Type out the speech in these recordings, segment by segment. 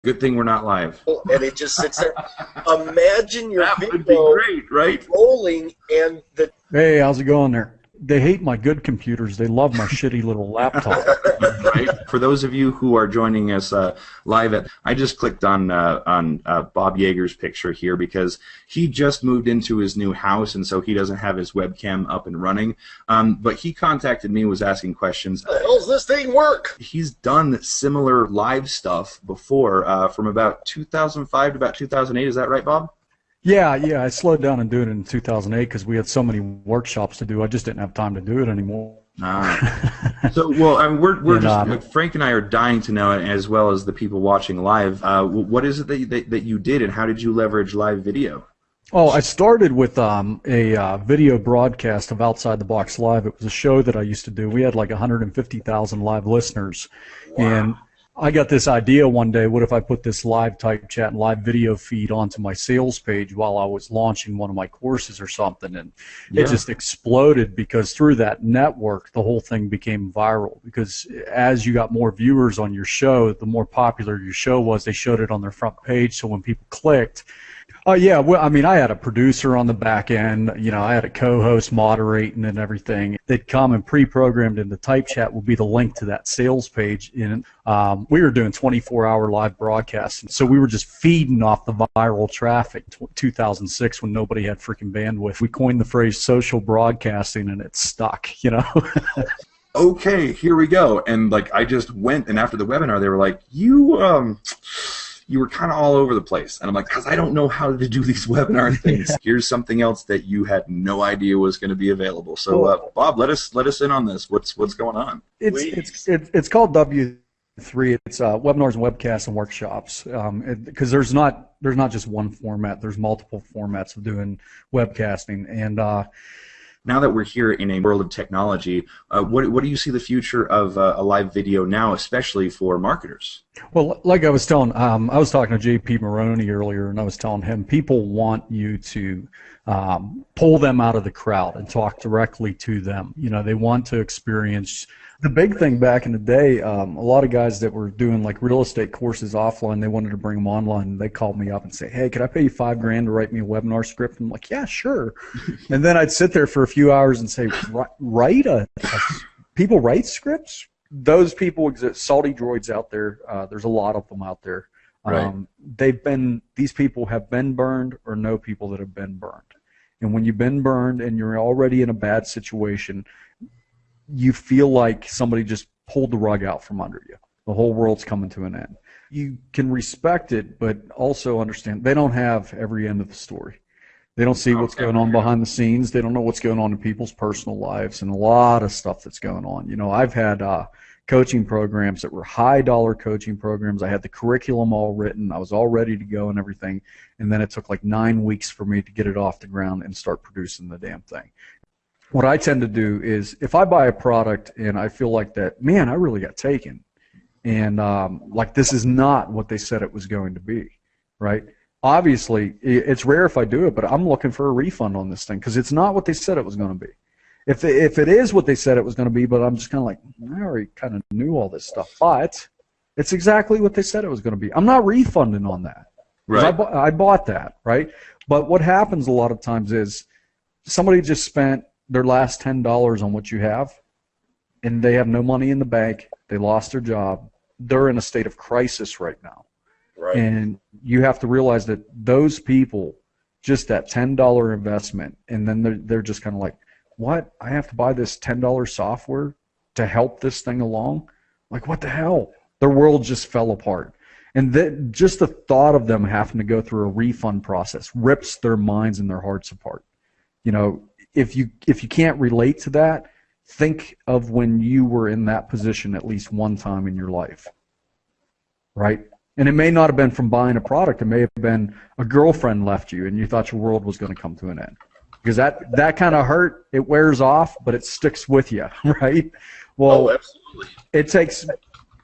Good thing we're not live. And it just sits there. Imagine your That would be video great, right? rolling and the Hey, how's it going there? They hate my good computers. They love my shitty little laptop. Right? For those of you who are joining us live, I just clicked on Bob Yeager's picture here because he just moved into his new house, and so he doesn't have his webcam up and running. But he contacted me, was asking questions. How the hell's this thing work? He's done similar live stuff before, from about 2005 to about 2008. Is that right, Bob? Yeah, I slowed down and doing it in 2008 because we had so many workshops to do. I just didn't have time to do it anymore. So, well, I mean, we're just Frank and I are dying to know, as well as the people watching live. What is it that you did, and how did you leverage live video? Oh, I started with a video broadcast of Outside the Box Live. It was a show that I used to do. We had like 150,000 live listeners, and I got this idea one day, what if I put this live type chat and live video feed onto my sales page while I was launching one of my courses or something, and it just exploded because through that network, the whole thing became viral because as you got more viewers on your show, the more popular your show was, they showed it on their front page, so when people clicked, oh, yeah, well, I mean, I had a producer on the back end, you know, I had a co-host moderating and everything. They'd come and pre-programmed into Type Chat will be the link to that sales page. And we were doing 24-hour live broadcasts, and so we were just feeding off the viral traffic. 2006, when nobody had freaking bandwidth, we coined the phrase social broadcasting, and it stuck, you know. Okay, here we go. And, like, I just went, and after the webinar, they were like, you were kind of all over the place. And I'm like, because I don't know how to do these webinar things. Here's something else that you had no idea was going to be available. So, Bob, let us in on this. What's going on? It's called W3. It's webinars and webcasts and workshops. Because there's not just one format. There's multiple formats of doing webcasting. And now that we're here in a world of technology, what do you see the future of a live video now, especially for marketers? Well, like I was talking to J.P. Maroney earlier, and I was telling him people want you to pull them out of the crowd and talk directly to them. You know, they want to experience. The big thing back in the day, a lot of guys that were doing like real estate courses offline, they wanted to bring them online. They called me up and say, "Hey, could I pay you $5,000 to write me a webinar script?" And I'm like, "Yeah, sure." And then I'd sit there for a few hours and say, "People write scripts? Those people exist. Salty droids out there. There's a lot of them out there. Right. These people have been burned or know people that have been burned. And when you've been burned and you're already in a bad situation, you feel like somebody just pulled the rug out from under you. The whole world's coming to an end. You can respect it, but also understand they don't have every end of the story. They don't see what's going on behind the scenes. They don't know what's going on in people's personal lives and a lot of stuff that's going on. You know, I've had coaching programs that were high-dollar coaching programs. I had the curriculum all written. I was all ready to go and everything, and then it took like 9 weeks for me to get it off the ground and start producing the damn thing. What I tend to do is if I buy a product and I feel like that, man, I really got taken, and like this is not what they said it was going to be, right? Obviously, it's rare if I do it, but I'm looking for a refund on this thing because it's not what they said it was going to be. If it is what they said it was going to be, but I'm just kind of like, I already kind of knew all this stuff, but it's exactly what they said it was going to be. I'm not refunding on that. Right. I bought that, right? But what happens a lot of times is somebody just spent their last $10 on what you have, and they have no money in the bank. They lost their job. They're in a state of crisis right now. right. And you have to realize that those people, just that $10 investment, and then they're just kind of like, what? I have to buy this $10 software to help this thing along? Like, what the hell? Their world just fell apart. And just the thought of them having to go through a refund process rips their minds and their hearts apart. You know, if you can't relate to that, think of when you were in that position at least one time in your life, right? And it may not have been from buying a product. It may have been a girlfriend left you and you thought your world was going to come to an end. Because that kind of hurt, it wears off, but it sticks with you, right? Well, absolutely. It takes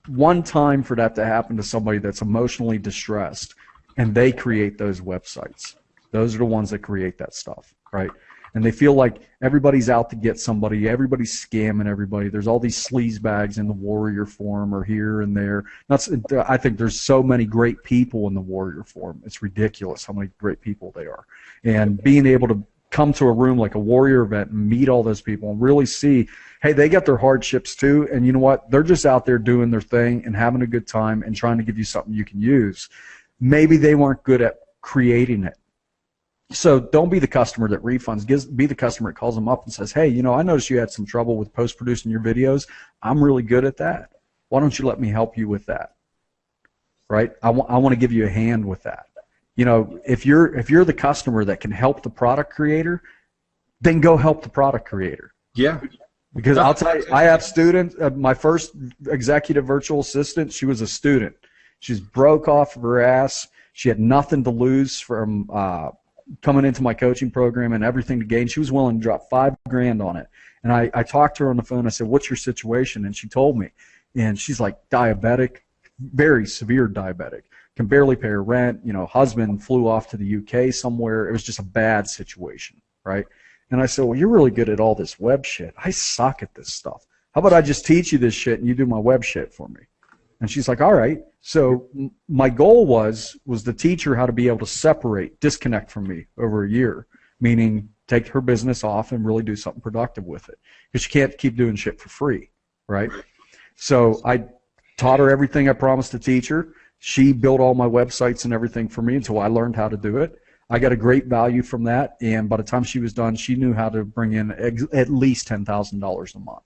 one time for that to happen to somebody that's emotionally distressed, and they create those websites. Those are the ones that create that stuff, right? and they feel like everybody's out to get somebody, everybody's scamming everybody. There's all these sleaze bags in the warrior forum or here and there. I think there's so many great people in the warrior forum. It's ridiculous how many great people they are. And being able to come to a room like a warrior event and meet all those people and really see, hey, they got their hardships too, and you know what? They're just out there doing their thing and having a good time and trying to give you something you can use. Maybe they weren't good at creating it. So don't be the customer that refunds. Be the customer that calls them up and says, hey, you know, I noticed you had some trouble with post-producing your videos. I'm really good at that. Why don't you let me help you with that? Right? I want to give you a hand with that. You know, if you're the customer that can help the product creator, then go help the product creator. Yeah. Because I'll tell you, I have students. My first executive virtual assistant, she was a student. She's broke off of her ass. She had nothing to lose from coming into my coaching program and everything to gain. She was willing to drop $5,000 on it. And I talked to her on the phone. I said, what's your situation? And she told me. And she's like diabetic, very severe diabetic, can barely pay her rent. You know, husband flew off to the UK somewhere. It was just a bad situation, right? And I said, well, you're really good at all this web shit. I suck at this stuff. How about I just teach you this shit and you do my web shit for me? And she's like, all right. So my goal was to teach her how to be able to disconnect from me over a year, meaning take her business off and really do something productive with it. Because she can't keep doing shit for free, right? So I taught her everything I promised to teach her. She built all my websites and everything for me until I learned how to do it. I got a great value from that, and by the time she was done, she knew how to bring in at least $10,000 a month,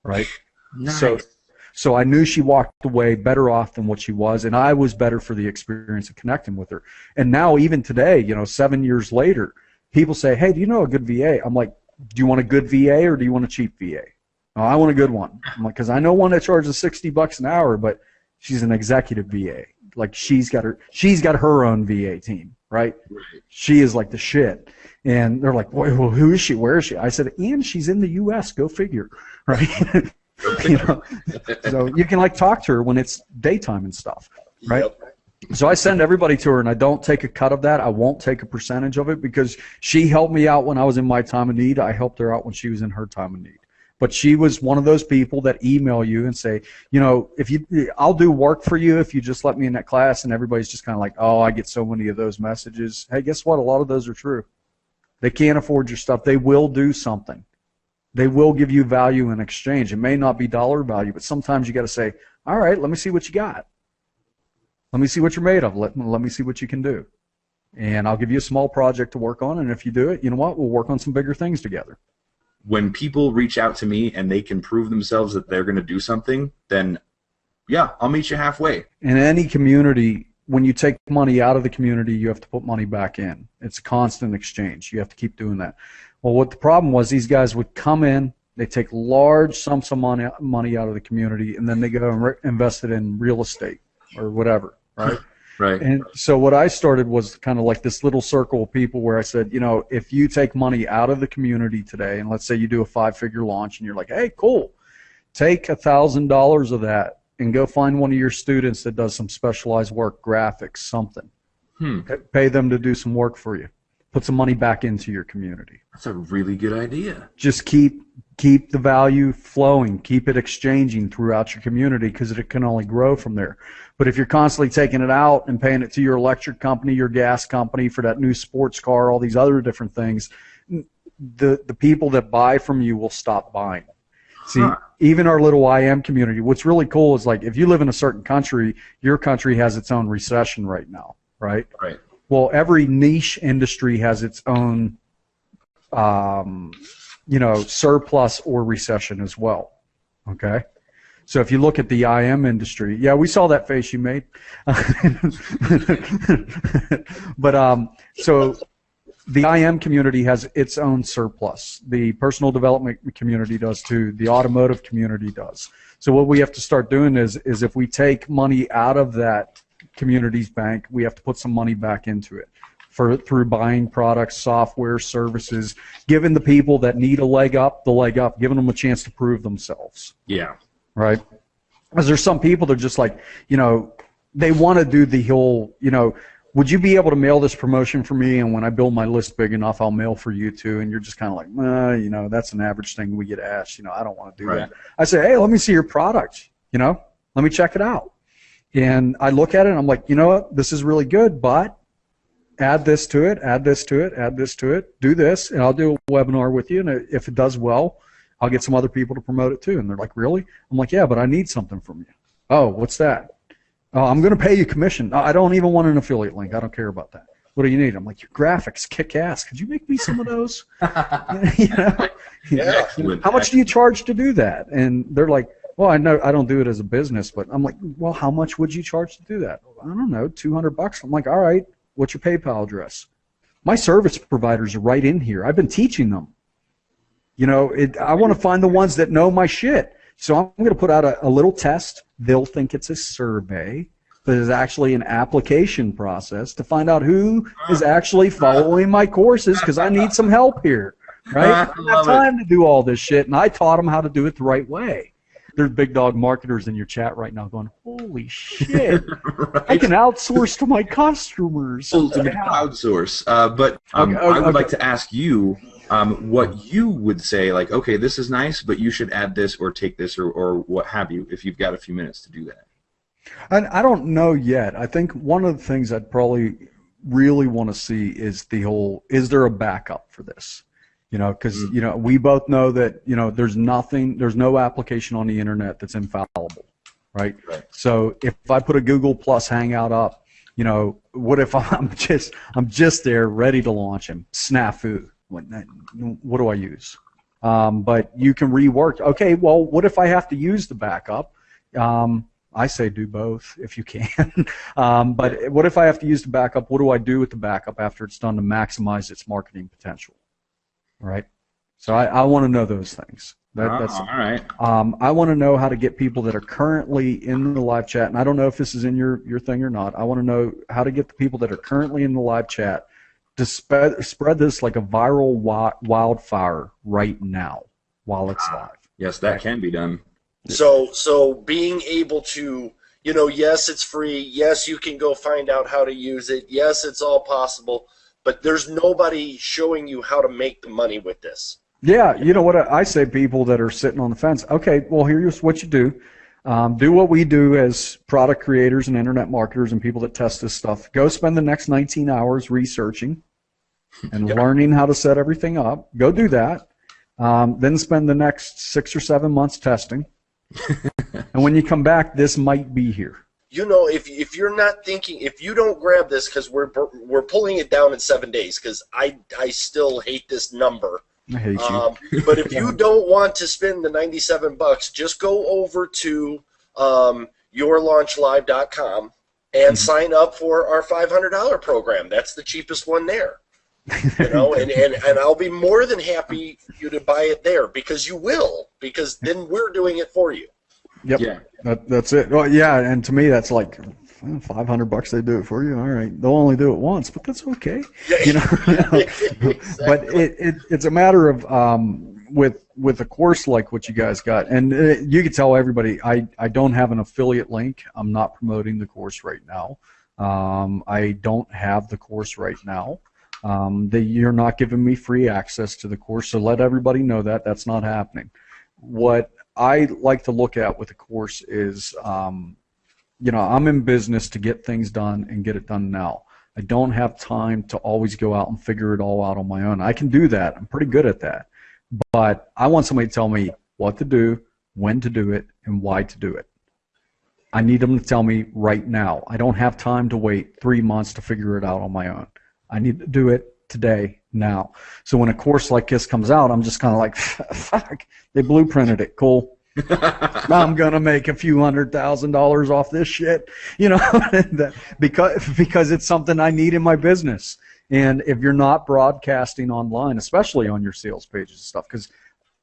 right? Nice. So I knew she walked away better off than what she was, and I was better for the experience of connecting with her. And now, even today, you know, 7 years later, people say, hey, do you know a good VA? I'm like, do you want a good VA or do you want a cheap VA? Oh, I want a good one. I'm like, because I know one that charges $60 an hour, but she's an executive VA. Like she's got her own VA team, right? She is like the shit. And they're like, well, who is she? Where is she? I said, and she's in the U.S. Go figure, right? You know, so you can like talk to her when it's daytime and stuff, right? Yep. So I send everybody to her, and I don't take a cut of that. I won't take a percentage of it because she helped me out when I was in my time of need. I helped her out when she was in her time of need. But she was one of those people that email you and say, you know, I'll do work for you if you just let me in that class. And everybody's just kind of like, oh, I get so many of those messages. Hey, guess what? A lot of those are true. They can't afford your stuff. They will do something. They will give you value in exchange. It may not be dollar value, but sometimes you got to say, all right, let me see what you got. Let me see what you're made of. Let me see what you can do. And I'll give you a small project to work on. And if you do it, you know what? We'll work on some bigger things together. When people reach out to me and they can prove themselves that they're going to do something, then, yeah, I'll meet you halfway. In any community, when you take money out of the community, you have to put money back in. It's a constant exchange. You have to keep doing that. Well, what the problem was, these guys would come in, they take large sums of money out of the community, and then they go and invest it in real estate or whatever, right? Right. And so what I started was kind of like this little circle of people where I said, you know, if you take money out of the community today, and let's say you do a 5-figure launch, and you're like, hey, cool, take $1,000 of that and go find one of your students that does some specialized work, graphics, something. Pay them to do some work for you. Put some money back into your community. That's a really good idea. Just keep the value flowing. Keep it exchanging throughout your community because it can only grow from there. But if you're constantly taking it out and paying it to your electric company, your gas company for that new sports car, all these other different things, the people that buy from you will stop buying. See, even our little IM community, what's really cool is like if you live in a certain country, your country has its own recession right now, right? Right. Well, every niche industry has its own, you know, surplus or recession as well. Okay, so if you look at the IM industry, yeah, we saw that face you made. But so the IM community has its own surplus. The personal development community does too. The automotive community does. So what we have to start doing is if we take money out of that community's bank, we have to put some money back into it through buying products, software, services, giving the people that need a leg up, giving them a chance to prove themselves. Yeah. Right? Because there's some people that are just like, you know, they want to do the whole, you know, would you be able to mail this promotion for me? And when I build my list big enough, I'll mail for you too. And you're just kind of like, you know, that's an average thing we get asked. You know, I don't want to do that. I say, hey, let me see your product. You know, let me check it out. And I look at it and I'm like, you know what, this is really good, but add this to it, add this to it, add this to it, do this, and I'll do a webinar with you. And if it does well, I'll get some other people to promote it too. And they're like, really? I'm like, yeah, but I need something from you. Oh, what's that? Oh, I'm going to pay you commission. I don't even want an affiliate link. I don't care about that. What do you need? I'm like, your graphics kick ass. Could you make me some of those? You know? Yeah. How much do you charge to do that? And they're like, well, I know I don't do it as a business, but I'm like, well, how much would you charge to do that? I don't know, $200. I'm like, all right, what's your PayPal address? My service providers are right in here. I've been teaching them. You know, I want to find the ones that know my shit. So I'm going to put out a little test. They'll think it's a survey, but it's actually an application process to find out who is actually following my courses, because I need some help here, right? I don't have time to do all this shit, and I taught them how to do it the right way. There's big dog marketers in your chat right now going, holy shit, right? I can outsource to my customers. Outsource. But I would like to ask you what you would say, like, okay, this is nice, but you should add this or take this or what have you, if you've got a few minutes to do that. And I don't know yet. I think one of the things I'd probably really want to see is the whole, is there a backup for this? You know, because, you know, we both know that, you know, there's no application on the internet that's infallible, right? So if I put a Google Plus Hangout up, you know, what if I'm just there ready to launch him? Snafu. What do I use? But you can rework. Okay, well, what if I have to use the backup? I say do both if you can. But what if I have to use the backup? What do I do with the backup after it's done to maximize its marketing potential? Right? So I want to know those things. That's all right. I want to know how to get people that are currently in the live chat, and I don't know if this is in your thing or not. I want to know how to get the people that are currently in the live chat to spread this like a viral wildfire right now while it's live. Yes, that can be done. So being able to, you know, yes, it's free. Yes, you can go find out how to use it. Yes, it's all possible. But there's nobody showing you how to make the money with this. Yeah, you know what I say, people that are sitting on the fence. Okay, well, here's what you do. Do what we do as product creators and internet marketers and people that test this stuff. Go spend the next 19 hours researching and learning how to set everything up. Go do that. Then spend the next 6 or 7 months testing. And when you come back, this might be here. You know, if you're not thinking, if you don't grab this, because we're pulling it down in 7 days, because I still hate this number. I hate you. But if you don't want to spend the $97, just go over to yourlaunchlive.com and sign up for our $500 program. That's the cheapest one there. You know, and I'll be more than happy for you to buy it there, because you will, because then we're doing it for you. Yep. Yeah. That's it. Well, yeah, and to me that's like $500 they do it for you. All right, they'll only do it once, but that's okay. You know. Exactly. But it's a matter of with a course like what you guys got, and you can tell everybody I don't have an affiliate link. I'm not promoting the course right now. I don't have the course right now. You're not giving me free access to the course, so let everybody know that that's not happening. What I like to look at with a course is, you know, I'm in business to get things done and get it done now. I don't have time to always go out and figure it all out on my own. I can do that. I'm pretty good at that. But I want somebody to tell me what to do, when to do it, and why to do it. I need them to tell me right now. I don't have time to wait 3 months to figure it out on my own. I need to do it today, now. So when a course like this comes out, I'm just kind of like, fuck, they blueprinted it, cool. I'm going to make a few $100,000 off this shit, you know, because it's something I need in my business. And if you're not broadcasting online, especially on your sales pages and stuff, because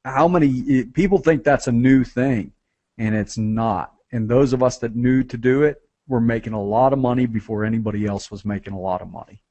how many people think that's a new thing, and it's not. And those of us that knew to do it were making a lot of money before anybody else was making a lot of money.